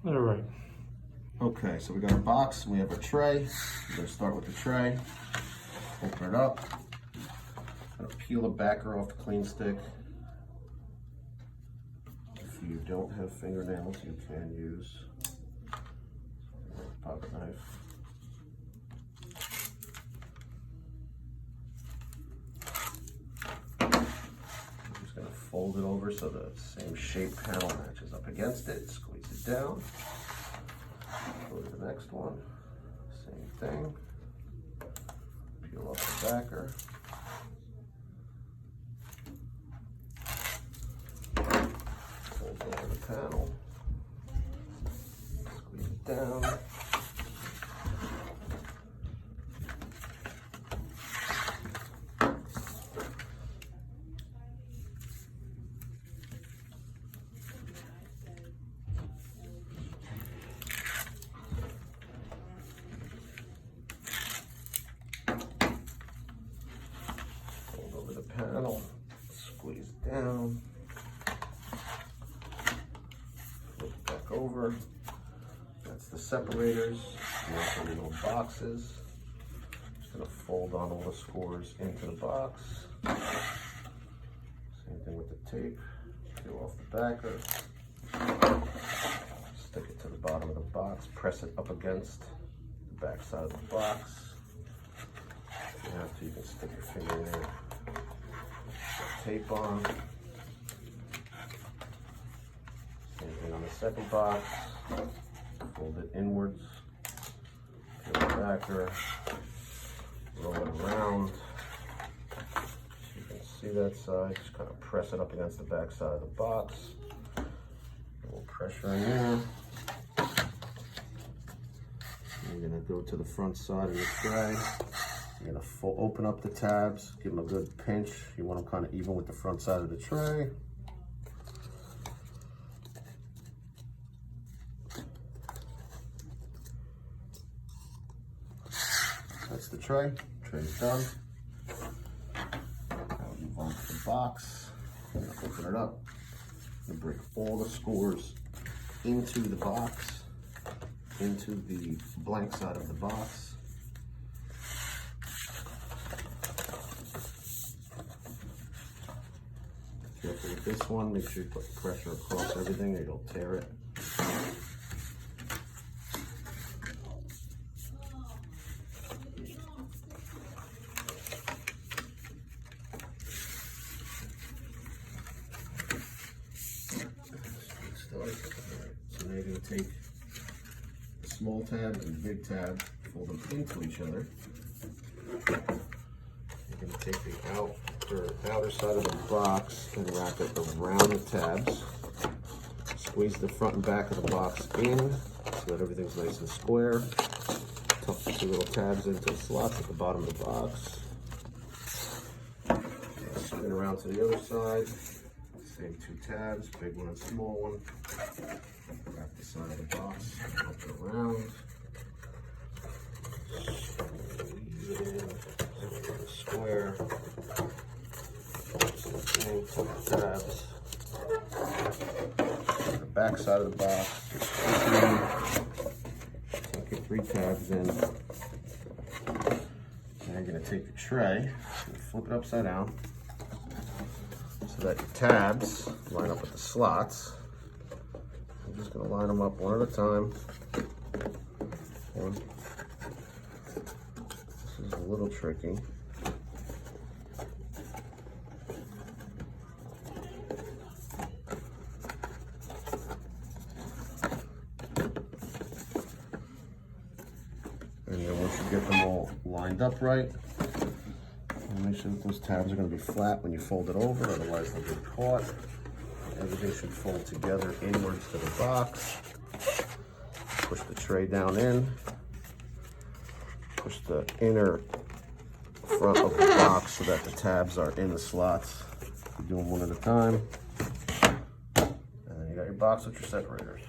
All right. Okay, so we got our box, we have our tray. We're gonna start with the tray. Open it up. Gonna peel the backer off the clean stick. If you don't have fingernails, you can use a pocket knife. I'm just gonna fold it over so the same shape panel matches up against it. Squeeze it down. Go to the next one. Same thing. Peel off the backer. Fold over the panel. Squeeze it down. Fold over the panel. Squeeze it down. Flip it back over. That's the separators. These are the little boxes. Just gonna fold on all the scores into the box. Same thing with the tape. Peel off the backer. Stick it to the bottom of the box. Press it up against the back side of the box. If you have to, you can stick your finger in there. Tape on. Same thing on the second box. Fold it inwards. Peel the backer. Roll it around. You can see that side. Just kind of press it up against the back side of the box. A little pressure in there. And you're going to go to the front side of the tray. You're going to open up the tabs, give them a good pinch. You want them kind of even with the front side of the tray. That's the tray. Tray's done. Now we move on to the box. I'm going to open it up. I'm going to bring all the scores into the box, into the blank side of the box. Careful with this one, make sure you put pressure across everything or you'll tear it. So now you're going to take the small tabs and the big tab, fold them into each other. You're going to take the outer side of the box and wrap it around the tabs. Squeeze the front and back of the box in so that everything's nice and square. Tuck the two little tabs into the slots at the bottom of the box. Spin around to the other side. Same two tabs, big one and small one. Wrap the side of the box, up and around. Squeeze it in, square. Same two tabs. The back side of the box, take your three tabs in. Now you're going to take the tray and flip it upside down so that your tabs line up with the slots. I'm just going to line them up one at a time. This is a little tricky. And then once you get them all lined up right, make sure that those tabs are going to be flat when you fold it over, otherwise they'll get caught. Everything should fold together inwards to the box. Push the tray down in. Push the inner front of the box so that the tabs are in the slots. You do them one at a time. And then you got your box with your separators.